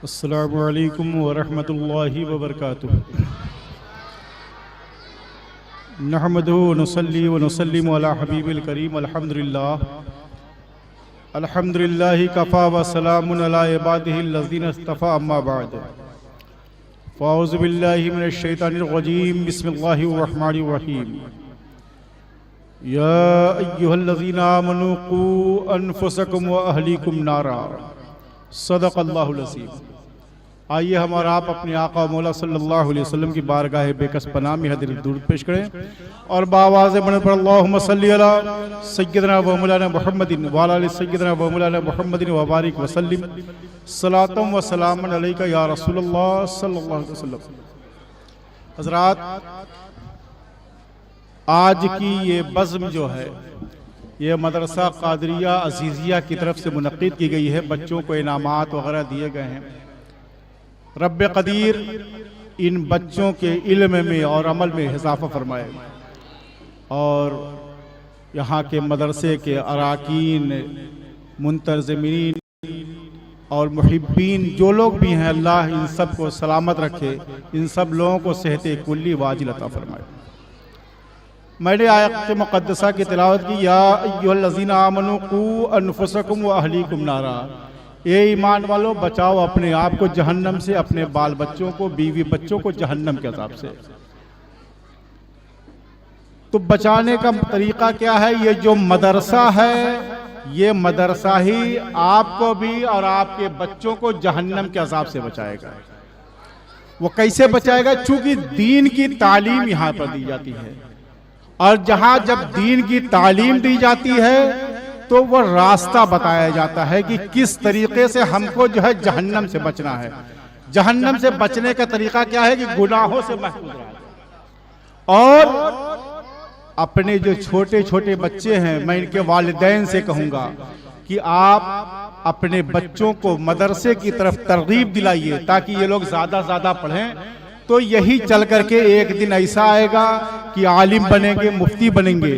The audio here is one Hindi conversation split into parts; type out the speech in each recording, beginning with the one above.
अस्सलामु अलैकुम वरहमतुल्लाहि वबरकातुहू। नहमदुहु व नुसल्ली व नुसल्लिमु अला हबीबिल करीम। अल्हम्दुलिल्लाहि कफ़ा व सलामुन अला इबादिहिल लज़ीना इस्तफ़ा, अम्मा बाद। फ़अऊज़ु बिल्लाहि मिनश शैतानिर रजीम। बिस्मिल्लाहिर रहमानिर रहीम। या अय्युहल्लज़ीना आमनू क़ू अनफुसकुम व अहलीकुम नारा। सदक़ल्लाहुल अज़ीम। आइए हम और आप अपने आका मौला सल्लल्लाहु अलैहि वसल्लम की बारगाह बेकस पनाह में हदीर दुरूद पेश करें और बावाज़ बने पर अल्लाहुम्मा सल्ली अला सय्यदना व मौलाना मुहम्मदिन व अला आलि सय्यदना व मौलाना मुहम्मदिन व बारिक व सल्लिम सलातम व सलामन अलैका या रसूलल्लाह सल्लल्लाहु अलैहि वसल्लम। हज़रात, आज की ये बज़्म जो है ये मदरसा कादरिया अज़ीज़िया की तरफ से मुनक़्क़िद की गई है। बच्चों को इनामात वग़ैरह दिए गए हैं। रब्बे क़दीर इन बच्चों के इल्म में और अमल में इज़ाफ़ा फरमाए और यहाँ के मदरसे के अराकीन, मुंतज़िमीन और मुहिब्बीन जो लोग भी हैं, अल्लाह इन सब को सलामत रखे। इन सब लोगों को सेहत कुल्ली वाजिल अता फरमाए। मैंने आयत मुक़द्दसा की तिलावत की, या अय्युहल्लज़ीना आमनू क़ू अनफुसकुम व अहलीकुम नारा। ये ईमान वालों, बचाओ अपने आप को जहन्नम से, अपने बाल बच्चों को, बीवी बच्चों को जहन्नम के अज़ाब से। तो बचाने का तरीका क्या है? ये जो मदरसा है, ये मदरसा ही आपको भी और आपके बच्चों को जहन्नम के अज़ाब से बचाएगा। वो कैसे बचाएगा? चूंकि दीन की तालीम यहाँ पर दी जाती है और जहाँ जब दीन की तालीम दी जाती है तो वो रास्ता बताया जाता है कि किस तरीके से हमको जो है जहन्नम से बचना है। जहन्नम से बचने का तरीका क्या है कि गुनाहों से महफूज रहना। और अपने जो छोटे छोटे बच्चे हैं, मैं इनके वालिदैन से कहूँगा कि आप अपने बच्चों को मदरसे की तरफ तरगीब दिलाइए ताकि ये लोग ज़्यादा ज़्यादा पढ़ें। तो यही चल करके एक दिन ऐसा आएगा कि आलिम बनेंगे, मुफ्ती बनेंगे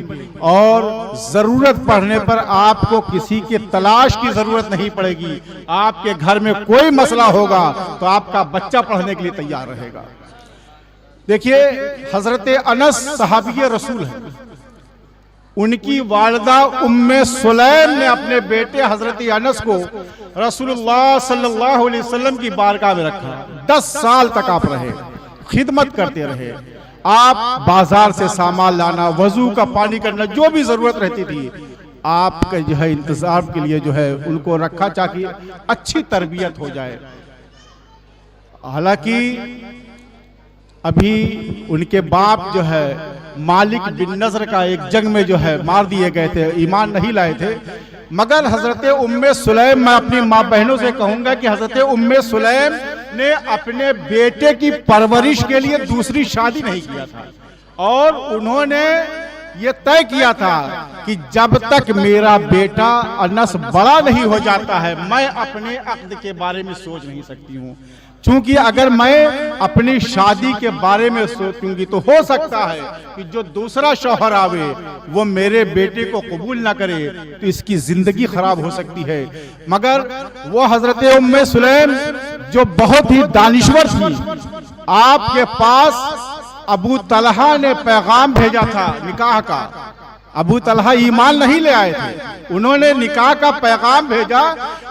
और ज़रूरत पड़ने पर आपको किसी के तलाश की ज़रूरत नहीं पड़ेगी। आपके घर में कोई मसला होगा तो आपका बच्चा पढ़ने के लिए तैयार रहेगा। देखिए, हज़रत अनस सहाबी रसूल है। उनकी वालिदा उम्मे सुलैम ने अपने बेटे हज़रत अनस को रसूलुल्लाह सल्लल्लाहु अलैहि वसल्लम की बारगाह में रखा। 10 साल तक आप रहे, खिदमत करते रहे। आप बाजार से सामान लाना, वजू का पानी करना, जो भी जरूरत रहती थी आपके जो है इंतजाम के लिए जो है उनको रखा ताकि अच्छी तरबियत हो जाए। हालांकि अभी उनके बाप जो है मालिक बिन नज़र का एक जंग में जो है मार दिए गए थे, ईमान नहीं लाए थे। मगर हजरत उम्मे सुलैम, मैं अपनी माँ बहनों से कहूंगा कि हजरत उम्मे सुलैम ने अपने बेटे की परवरिश के लिए दूसरी शादी नहीं किया था और उन्होंने ये तय किया था कि जब तक मेरा बेटा अनस बड़ा नहीं हो जाता है मैं अपने अक़्द के बारे में सोच नहीं सकती हूँ। चूंकि अगर मैं अपनी शादी के बारे में सोचूंगी तो हो सकता है कि जो दूसरा शौहर आवे वो मेरे बेटे को कबूल ना करे, तो इसकी जिंदगी खराब हो सकती है। मगर वो हजरत उम्मे सुलैम जो बहुत ही दानिश्वर थी, आपके पास अबू तलहा ने पैगाम भेजा था निकाह का। अबू तलहा ईमान नहीं ले आए थे, उन्होंने निकाह का पैगाम भेजा।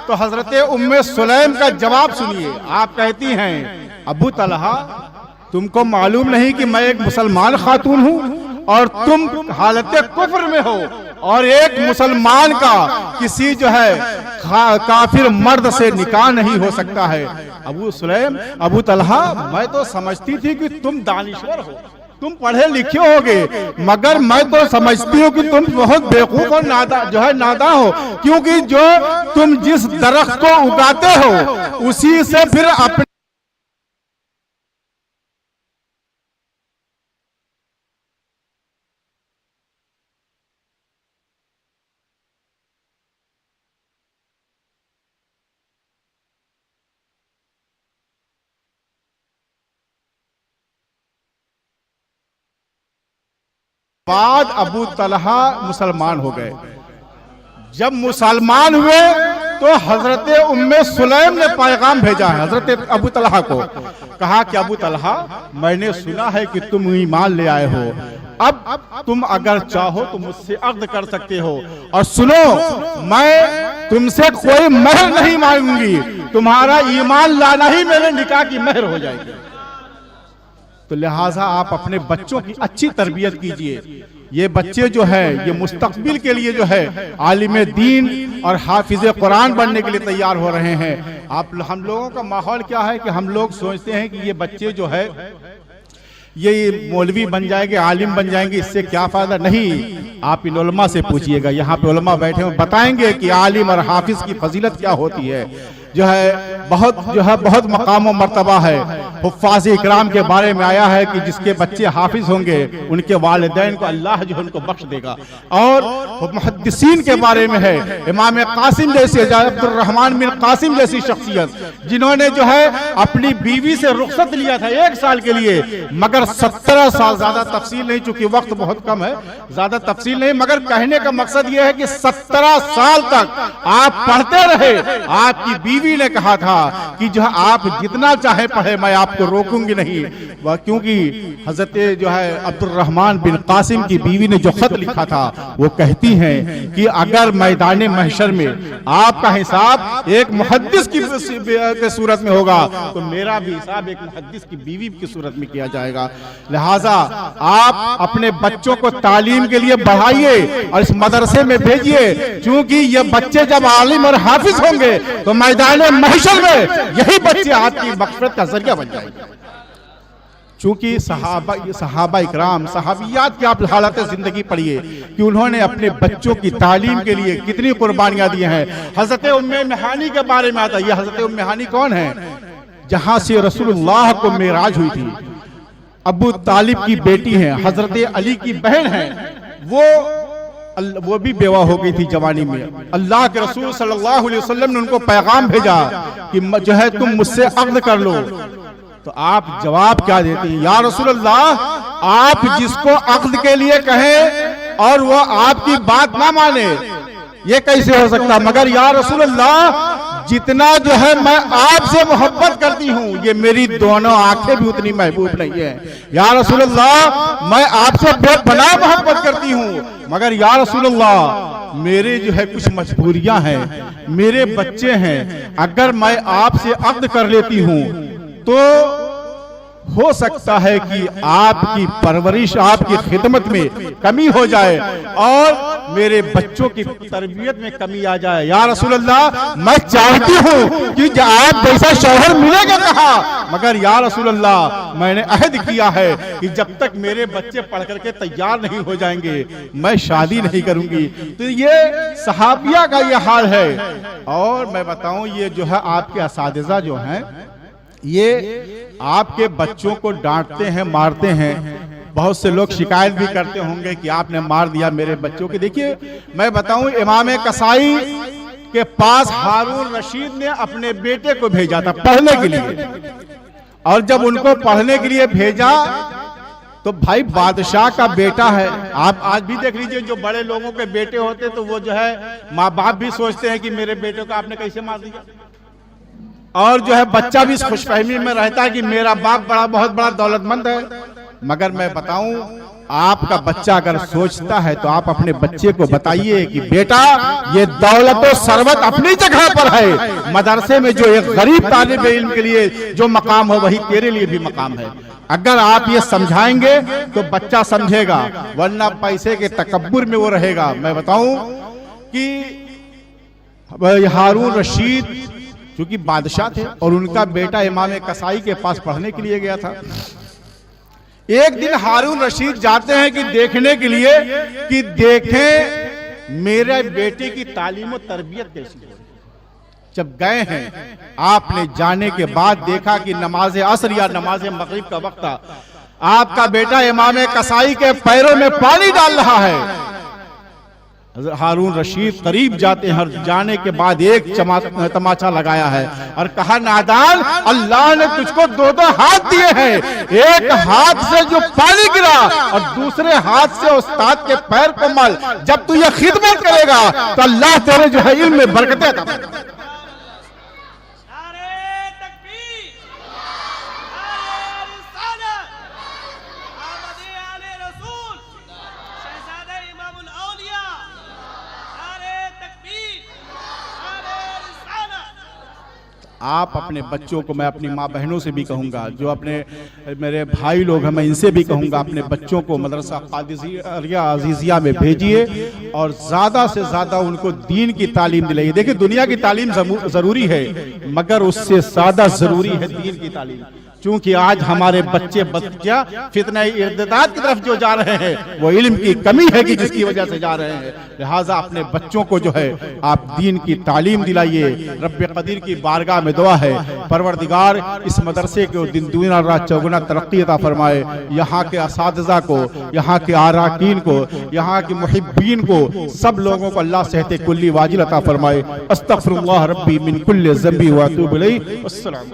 तो हजरत उम्मे सुलैम का जवाब सुनिए। आप कहती हैं, अबू तलहा तुमको मालूम नहीं कि मैं एक मुसलमान खातून हूँ और तुम हालत कुफ्र में हो और एक मुसलमान का किसी जो है काफिर मर्द से निकाह नहीं हो सकता है। अबू तलहा, मैं तो समझती थी कि तुम दानिश्वर हो, तुम पढ़े लिखे होगे, मगर मैं तो समझती हूँ कि तुम बहुत बेवकूफ और नादा हो, क्योंकि जो तुम जिस दरख्त को उगाते हो उसी से फिर अपने बाद अबू तलहा मुसलमान हो गए। जब मुसलमान हुए तो हजरत उम्मे सुलैम ने पैगाम भेजा है हजरत अबू तलहा को। कहा कि अबू तलहा, मैंने सुना है कि तुम ईमान ले आए हो, अब तुम अगर चाहो तो मुझसे अक़्द कर सकते हो, और सुनो, मैं तुमसे कोई महर नहीं मांगूंगी, तुम्हारा ईमान लाना ही मेरे निकाह की महर हो जाएगी। तो लिहाजा आप अपने बच्चों की अच्छी तरबियत कीजिए। ये बच्चे जो है ये मुस्तकबिल के लिए जो है आलिम दीन और हाफिज कुरान बनने के लिए तैयार हो रहे हैं। हम लोगों का माहौल क्या है कि हम लोग सोचते हैं कि ये बच्चे जो है ये मौलवी बन जाएंगे, आलिम बन जाएंगे, इससे क्या फायदा। नहीं, आप इन उलमा से पूछिएगा, यहाँ पे उलमा बैठे हैं, बताएंगे कि आलिम और हाफिज की फजीलत क्या होती है। जो है बहुत मकाम और मर्तबा है। हुफ्फाज़ इकराम के बारे में आया है कि जिसके बच्चे हाफिज होंगे उनके वालिदैन को अल्लाह जो है उनको बख्श देगा। और मुहद्दिसीन के बारे में है, इमाम कासिम जैसे, अब्दुर्रहमान बिन कासिम जैसी शख्सियत जिन्होंने जो है अपनी बीवी से रुखसत लिया था 1 साल के लिए, मगर 17 साल, ज्यादा तफसील नहीं, चूंकि वक्त बहुत कम है, ज्यादा तफसील नहीं, मगर कहने का मकसद यह है कि 17 साल तक आप पढ़ते रहे। आपकी बीवी ने कहा था कि जो आप जितना चाहे पढ़े, मैं आपको रोकूंगी नहीं, क्योंकि हजरत जो है अब्दुर्रहमान बिन कासिम की बीवी ने जो खत लिखा था वो कहती हैं कि अगर मैदान महशर में आपका हिसाब एक मुहद्दिस की सूरत में होगा तो मेरा भी हिसाब एक मुहद्दिस की बीवी की सूरत में किया जाएगा। लिहाजा आप अपने बच्चों को तालीम के लिए बढ़ाइए और इस मदरसे में भेजिए, क्योंकि ये बच्चे जब आलिम और हाफिज होंगे तो मैदान महशर में यही बच्चे आपकी मग़फ़िरत का जरिया बन जाएंगे। चूंकि सहाबा इकराम, सहाबियात की आप हालत जिंदगी पढ़िए कि उन्होंने अपने बच्चों की तालीम के लिए कितनी कुर्बानियां दी हैं। हजरत उम्मे मेहानी के बारे में आता है। ये हजरत उम्मे मेहानी कौन है? जहां से रसूलुल्लाह को मेराज हुई थी, अबू तालिब की बेटी हैं, हजरत अली की बहन है, वो भी बेवा हो गई थी जवानी में। अल्लाह के रसूल सल्लल्लाहु अलैहि वसल्लम ने उनको पैगाम भेजा कि जो है तुम मुझसे अक़्द कर लो। तो आप जवाब क्या देते हैं? या रसूल अल्लाह, आप जिसको अक़्द के लिए कहें और वो आपकी बात ना माने, ये कैसे हो सकता? मगर या रसूल अल्लाह, जितना जो है मैं आपसे मोहब्बत करती हूँ, ये मेरी दोनों आंखें भी उतनी महबूब नहीं है। या रसूल अल्लाह, मैं आपसे बेपनाह मोहब्बत करती हूँ, मगर या रसूल अल्लाह, मेरे जो है कुछ मजबूरियां हैं, मेरे बच्चे हैं, अगर मैं आपसे अक़्द कर लेती हूँ तो हो सकता है कि आपकी परवरिश, आपकी खिदमत में कमी हो जाए और मेरे बच्चों की तरबियत में कमी आ जाए। या रसूल अल्लाह, मैं चाहती हूँ कि आप जैसा शौहर मिलेगा कहा, मगर या रसूल अल्लाह, मैंने अहद किया है कि जब तक मेरे बच्चे पढ़ करके तैयार नहीं हो जाएंगे मैं शादी नहीं करूंगी। तो ये सहाबिया का ये हाल है। और मैं बताऊं, ये जो है आपके असातिज़ा जो हैं, ये आपके बच्चों को डांटते हैं, मारते हैं। बहुत से लोग शिकायत भी करते होंगे कि आपने मार दिया मेरे बच्चों के। देखिए, मैं बताऊं, इमाम कसाई के पास हारून रशीद ने अपने बेटे को भेजा था पढ़ने के लिए, और जब उनको पढ़ने के लिए भेजा तो भाई बादशाह का बेटा है। आप आज भी देख लीजिए, जो बड़े लोगों के बेटे होते तो वो जो है माँ बाप भी सोचते हैं कि मेरे बेटे को आपने कैसे मार दिया, और जो है बच्चा भी खुशफहमी में रहता है कि मेरा बाप बहुत बड़ा दौलतमंद है। मगर मैं बताऊं, आपका बच्चा अगर सोचता है तो आप अपने बच्चे को बताइए कि बेटा, ये दौलत और सरवत अपनी जगह पर है, मदरसे में जो एक गरीब तालिब इल्म के लिए जो मकाम हो वही तेरे लिए भी मकाम है। अगर आप ये समझाएंगे तो बच्चा समझेगा, वरना पैसे के तकब्बुर में वो रहेगा। मैं बताऊं कि हारून रशीद क्योंकि बादशाह थे और उनका बेटा इमाम कसाई के पास पढ़ने के लिए गया था। एक दिन हारून रशीद जाते हैं कि देखने के लिए कि देखें मेरे बेटे की तालीम और तरबियत कैसी है। जब गए हैं, आपने जाने के बाद देखा कि नमाज असर या नमाज मगरिब का वक्त था। आपका बेटा इमाम कसाई के पैरों में पानी डाल रहा है। हारून रशीद करीब जाते हैं और जाने के बाद एक तमाचा लगाया है और कहा, नादान, अल्लाह ने तुझको दो दो हाथ दिए हैं, एक हाथ से जो पानी गिरा और दूसरे हाथ से उस्ताद के पैर को मल। जब तू ये खिदमत करेगा तो अल्लाह तेरे जो है इल्म में बरकतें अता फरमाएगा। आप अपने बच्चों को, मैं अपनी माँ बहनों से भी कहूँगा, जो अपने मेरे भाई लोग हैं, मैं इनसे भी कहूँगा, अपने बच्चों को मदरसा कादिसिया अजीजिया में भेजिए और ज़्यादा से ज़्यादा उनको दीन की तालीम दिलाइए। देखिए, दुनिया की तालीम ज़रूरी है, मगर उससे ज़्यादा ज़रूरी है दीन की तालीम। चूंकि आज हमारे बच्चे फितना इर्तिदाद की तरफ जो जा रहे हैं, वो इल्म की कमी है कि जिसकी वजह से जा रहे हैं। लिहाजा अपने बच्चों को जो है आप दीन की तालीम दिलाइए। रब्बे कदीर की बारगाह में दुआ है, परवरदिगार इस मदरसे को दिन दुगना रात चौगुना तरक्की अता फरमाए। यहाँ के असातिज़ा को, यहाँ के आराकीन को, यहाँ के मुहिब्बीन को, सब लोगों को अल्लाह सेहते कुल्ली वाजिल अता फरमाए। अस्तगफिरुल्लाह रब्बी मिन कुल्लि ज़ंबी व अतूबु इलैहि। अस्सलाम।